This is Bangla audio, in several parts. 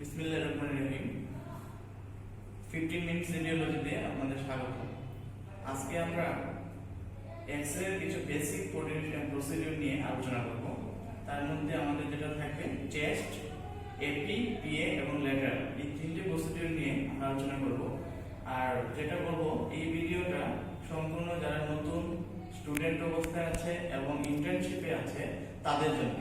বিসমিল্লাহির রহমানির রহিম। 15 মিনিটস রেডিওলজিতে আপনাদের স্বাগত। আজকে আমরা এক্স-রে এর কিছু বেসিক প্রসিডিউর নিয়ে আলোচনা করব। তার মধ্যে আমাদের যেটা থাকবে চেস্ট, এপি, পিএ এবং ল্যাটারাল, এই তিনটে প্রসিডিউর নিয়ে আমরা আলোচনা করব। আর যেটা বলবো, এই ভিডিওটা সম্পূর্ণ যারা নতুন স্টুডেন্ট অবস্থায় আছে এবং ইন্টার্নশিপে আছে তাদের জন্য,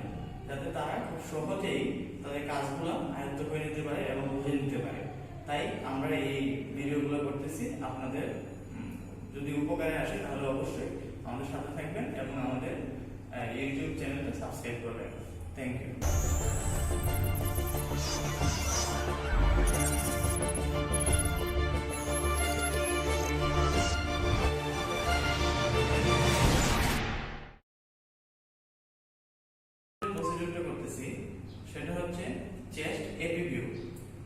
যাতে তারা খুব সহজেই তাদের কাজগুলো আয়ত্ত করে নিতে পারে এবং বুঝে নিতে পারে। তাই আমরা এই ভিডিওগুলো করতেছি। আপনাদের যদি উপকারে আসে তাহলে অবশ্যই আমাদের সাথে থাকবেন এবং আমাদের ইউটিউব চ্যানেলটা সাবস্ক্রাইব করবেন। Thank you. সেটা হচ্ছে চেস্ট এপি ভিউ।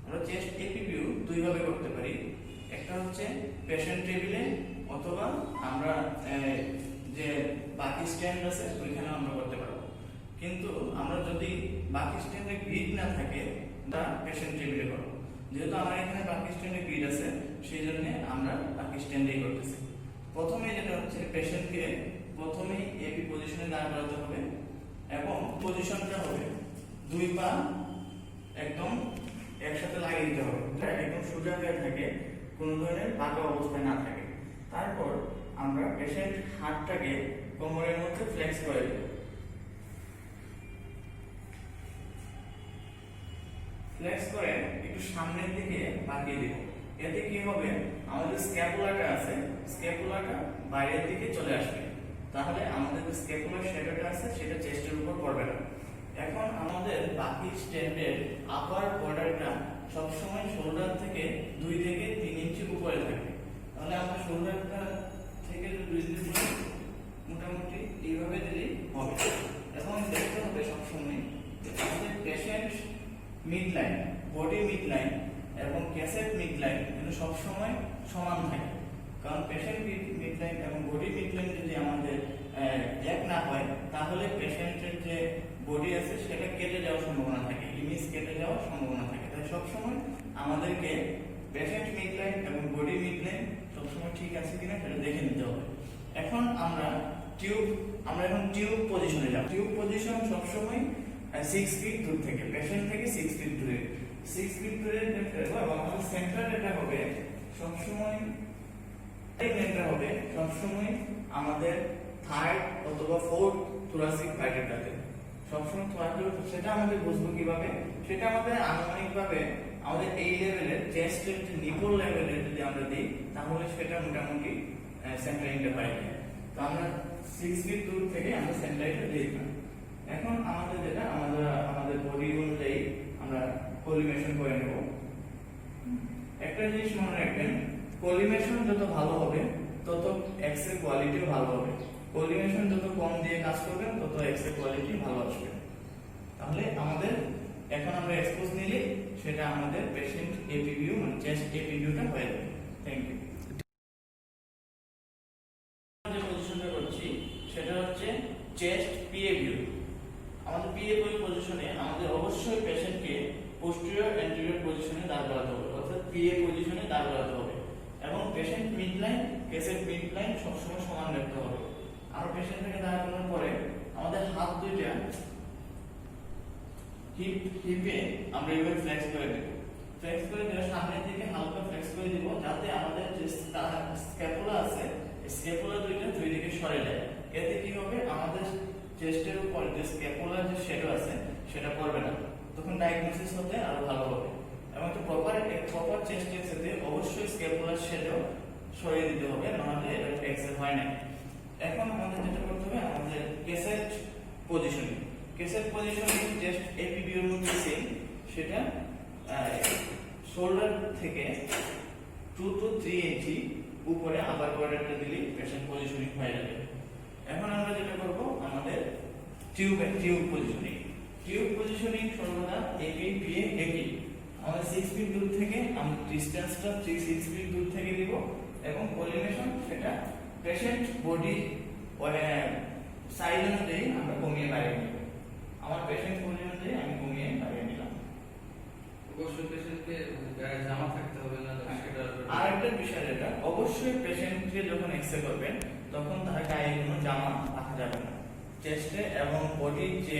আমরা চেস্ট এপি ভিউ দুই ভাবে করতে পারি। একটা হচ্ছে পেশেন্ট টেবিলে, অথবা আমরা যে বাকি স্ট্যান্ড আছে ওইখানে আমরা করতে পারবো। কিন্তু আমরা যদি বাকি স্ট্যান্ডে গ্রিড না থাকে তা পেশেন্ট টেবিলে করবো। যেহেতু আমার এখানে বাকি স্ট্যান্ডে গ্রিড আছে, সেই জন্য আমরা বাকি স্ট্যান্ডেই করতেছি। প্রথমে যেটা হচ্ছে, পেশেন্টকে প্রথমেই এপি পজিশনে দাঁড় করাতে হবে এবং পজিশনটা হবে দুই পা একদম একসাথে লাগিয়ে দিতে হবে, একদম সোজা হয়ে থাকে, কোনো ধরনের বাঁকা অবস্থায় না থাকে। তারপর আমরা পেশেন্ট হাতটাকে কোমরের মধ্যে ফ্লেক্স করে দেব। ফ্লেক্স করে একটু সামনের দিকে বাঁকিয়ে দেব। এতে কি হবে, আমাদের স্ক্যাপুলাটা আছে, স্ক্যাপুলাটা বাইরের দিকে চলে আসবে। তাহলে আমাদের যে স্ক্যাপুলার শ্যাডোটা আছে সেটা চেস্টের উপর পড়বে না। এখন আমাদের বাকি স্ট্যান্ডের আপার বর্ডারটা সবসময় শোল্ডার থেকে 2 থেকে 3 ইঞ্চি উপরে থাকে। তাহলে আমরা শোল্ডারটা থেকে 2 ইঞ্চি মোটামুটি এইভাবে দিলেই হবে। এখন দেখতে হবে সবসময় আমাদের patient mid line, body mid line এবং ক্যাসেট মিড লাইন কিন্তু সবসময় সমান থাকে। কারণ পেশেন্ট মিড লাইন এবং বডি মিড লাইন যদি আমাদের এক না হয়, তাহলে পেশেন্টের যে বডি আছে সেটা কেটে যাওয়ার সম্ভাবনা থাকে, ইমেজ কেটে যাওয়ার সম্ভাবনা থাকে। তাই সবসময় আমাদেরকে পেশেন্ট মিড লাইন এবং বডি মিড লাইন সবসময় ঠিক আছে কিনা সেটা দেখে নিতে হবে। এখন আমরা এখন টিউব পজিশনে যাব। টিউব পজিশন সবসময় 6 ফিট দূর থেকে, পেশেন্ট থেকে 6 ফিট দূরে, 6 ফিট দূরে ফেলবো এবং আমাদের সেন্টার এটা হবে সবসময় আমাদের থার্ড অথবা ফোর্থ থোরাসিক ভার্টেব্রাতে সবসময় সেটা আমাদের বুঝবো কিভাবে, সেটা আমাদের আনুমানিকভাবে আমাদের এই লেভেলের চেস্টের যে নিপল লেভেলের যদি আমরা দিই, তাহলে সেটা মোটামুটি সেন্টারিংটা পাই যায়। তো আমরা 6 ফিট দূর থেকে আমরা সেন্টারিংটা দিয়ে দিলাম। এখন আমাদের যেটা আমাদের বডি অনুযায়ী আমরা কোলিমেশন করে নেব। একটা জিনিস মনে রাখবেন, কোলিমেশন যত ভালো হবে তত এক্স-রে কোয়ালিটিও ভালো হবে। কোলিমেশন যত কম দিয়ে কাজ করবেন তত এক্স-রে কোয়ালিটি ভালো আসবে। তাহলে আমাদের এখন আমরা এক্সপোজ নিলে সেটা আমাদের পেশেন্ট এপি ভিউ মানে চেস্ট এপি ভিউটা হয়ে যাবে। Thank you. যে পজিশনটা করছি সেটা হচ্ছে চেস্ট পিএ ভিউ। আমাদের পিএ পজিশনে আমাদের অবশ্যই পেশেন্টকে পোস্টেরিয়র অ্যান্টেরিয়র পজিশনে দাঁড় করাতে হবে, অর্থাৎ পিএ পজিশনে দাঁড় করাতে হবে এবং পেশেন্ট মিড লাইন, কেসের মিড লাইন সবসময় সমান রাখতে হবে। আমরা পেশেন্টকে দাঁড় করানোর পরে আমাদের হাত দুইটা হিপে আমরা এইভাবে ফ্লেক্স করে দেব। ফ্লেক্স করে দেওয়ার সামনের দিকে হালকা ফ্লেক্স করে দিব, যাতে আমাদের যে স্ক্যাপুলা আছে স্ক্যাপুলা দুইটা দুই দিকে সরে যায়। এতে কি হবে, আমাদের চেস্টের উপর যে স্ক্যাপুলার যে শ্যাডো আছে সেটা পড়বে না, তখন ডায়াগনোসিস হতে আরো ভালো হবে। এবং একটা প্রপার চেস্ট এক্সরে অবশ্যই স্ক্যাপুলার শ্যাডো সরিয়ে দিতে হবে, নাহলে এটা এক্সরে হয় না। এখন আমাদের যেটা করতে হবে, আমাদের কেসেট পজিশনিং জাস্ট এপি ভিউর মধ্যে সেম, সেটা শোল্ডার থেকে 2 to 3 ইঞ্চি উপরে আপার কোয়াড্রান্টে দিলে পেশেন্ট পজিশনিং হয়ে যাবে। এখন আমরা যেটা করব, আমাদের টিউব পজিশনিং সর্বদা এপি পিএ এপি। আমাদের 6 ফিট দূর থেকে আমরা ডিসটেন্সটা 6 ফিট দূর থেকে দিব এবং কোলিমেশন সেটা পেশেন্ট বডি সাইজ অনুযায়ী আমরা কমিয়ে বাড়িয়ে নেব। আমার পেশেন্ট বডি অনুযায়ী আমি কমিয়ে বাড়িয়ে নিলাম। অবশ্যই পেশেন্টকে গায়ে জামা থাকতে হবে না সেটা আরেকটা বিষয় যেটা অবশ্যই পেশেন্টকে যখন এক্সরে করবেন তখন তার গায়ে কোনো জামা রাখা যাবে না। চেস্টে এবং বডির যে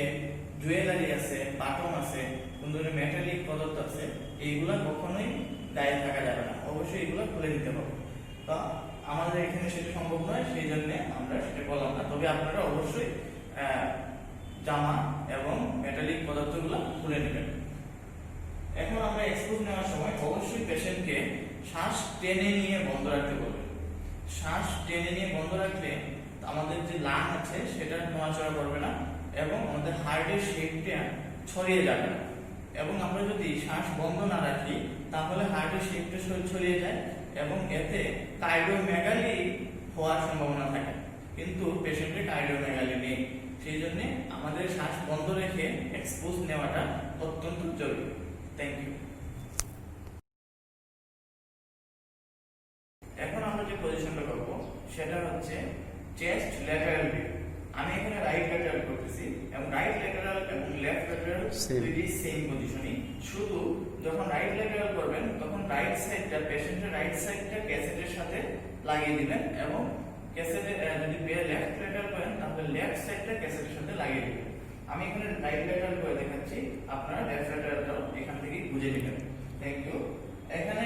জুয়েলারি আছে, বাটন আছে, কোন ধরনের মেটালিক পদার্থ আছে, এইগুলা কখনোই গায়ে থাকা যাবে না, অবশ্যই এগুলো খুলে দিতে হবে। তো আমাদের এখানে সেটা সম্ভব নয়, সেই জন্য আমরা সেটা বললাম না। তবে আপনারা অবশ্যই জামা এবং মেটালিক পদার্থগুলো খুলে নেবেন। এখন আমরা এক্সপোজ নেওয়ার সময় অবশ্যই পেশেন্টকে শ্বাস টেনে নিয়ে বন্ধ রাখতে বলবে। শ্বাস টেনে নিয়ে বন্ধ রাখলে আমাদের যে লাং আছে সেটা নড়াচড়া করবে না এবং আমাদের হার্টের শেপটা ছড়িয়ে যাবে না। এবং আমরা যদি শ্বাস বন্ধ না রাখি তাহলে হার্টের শেপটা ছড়িয়ে যায় এবং এতে কার্ডিওমেগালি হওয়ার সম্ভাবনা থাকে, কিন্তু পেশেন্টের কার্ডিওমেগালি নেই। সেই জন্য আমাদের শ্বাস বন্ধ রেখে এক্সপোজ নেওয়াটা অত্যন্ত জরুরি। Thank you. এখন আমরা যে পজিশনটা করব সেটা হচ্ছে চেস্ট ল্যাটারাল ভিউ। আমি এখানে রাইট ল্যাটারাল করতেছি এবং রাইট ল্যাটারাল এবং লেফট ল্যাটারাল দুইটি সেম পজিশনই। শুধু যখন রাইট ল্যাটারাল করবেন তখন রাইট সাইডটা, পেশেন্টের রাইট সাইডটা ক্যাসেটের সাথে লাগিয়ে দিবেন এবং ক্যাসেটে যদি লেফট ল্যাটারাল করেন তাহলে লেফট সাইডটা ক্যাসেটের সাথে লাগিয়ে দিবেন। আমি এখানে রাইট ল্যাটারাল করে দেখাচ্ছি, আপনারা লেফট ল্যাটারালটাও এখান থেকে বুঝে নেবেন। Thank you. এখানে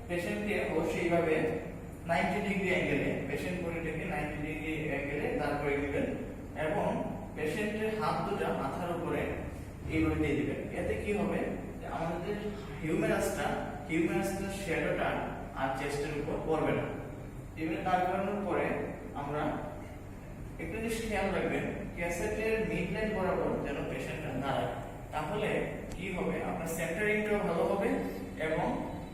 পেশেন্টকে অবশ্যই এইভাবে 90 ডিগ্রি অ্যাঙ্গেলে, পেশেন্ট বডিটাকে 90 ডিগ্রি অ্যাঙ্গেলে দাঁড় করে দিবেন এবং পেশেন্টের হাত দুটো মাথার উপরে এইভাবে দিয়ে দিবেন। এতে কি হবে, আমাদের হিউমেরাসটার শ্যাডোটা আর চেস্টের উপর পড়বে না। এবারে দাঁড় করানোর পরে আমরা একটা জিনিস খেয়াল রাখবেন, ক্যাসেটের মিডলাইন বরাবর যেন পেশেন্টটা দাঁড়ায়। তাহলে কি হবে, আপনার সেন্টারিংটাও ভালো হবে এবং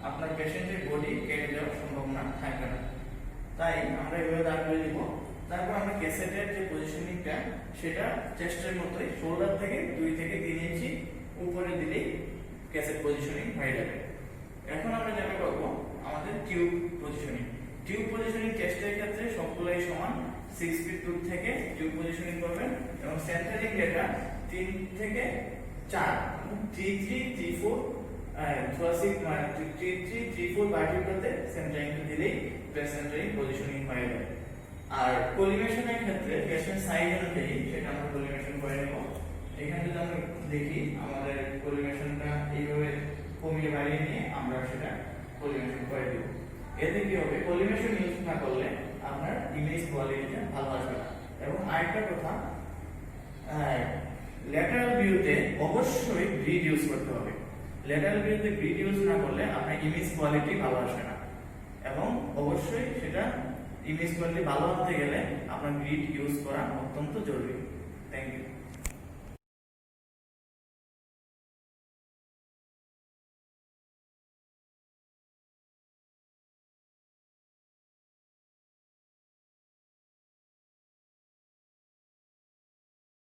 আপনার পেশেন্টের বডি কেটে যাওয়ার সম্ভাবনা থাকবে না। তাই আমরা এভাবে দাঁড় করে দিব। তারপর আমরা ক্যাসেটের যে পজিশনিংটা সেটা চেস্টের মতোই, শোল্ডার থেকে 2 থেকে 3 ইঞ্চি উপরে দিলেই ক্যাসেট পজিশনিং হয়ে যাবে। এখন আমরা যেটা করব আমাদের টিউব পজিশনিং। টিউব পজিশনিং চেস্টের ক্ষেত্রে সবগুলাই সমান। 6 ফিট দূর থেকে টিউব পজিশনিং করবেন এবং সেন্টারিং যেটা 3 থেকে 4, 3-3, 3-4 thoracic 3-3, 3-4 ভার্টিব্রাতে সেন্টারিং দিলেই সেন্টারিং পজিশনিং হয়ে যাবে। আর কোলিমেশনের ক্ষেত্রে পেশেন্ট সাইজ অনুযায়ী সেটা আমরা কোলিমেশন করে নেব। এখানে যদি আমরা দেখি আমাদের কোলিমেশনটা এইভাবে কমিয়ে বাড়িয়ে নিয়ে আমরা সেটা কোলিমেশন করে দেব। এতে কি হবে, কোলিমেশন ইউজ না করলে আপনার ইমেজ কোয়ালিটিটা ভালো আসবে না। এবং আরেকটা কথা, ল্যাটারাল ভিউতে অবশ্যই গ্রিড ইউজ করতে হবে। ল্যাটারাল ভিউতে গ্রিড ইউজ না করলে আপনার ইমেজ কোয়ালিটি ভালো আসবে না এবং অবশ্যই সেটা ইমেজ কোয়ালিটি ভালো হতে গেলে আপনার গ্রিড ইউজ করা অত্যন্ত জরুরি। Thank you.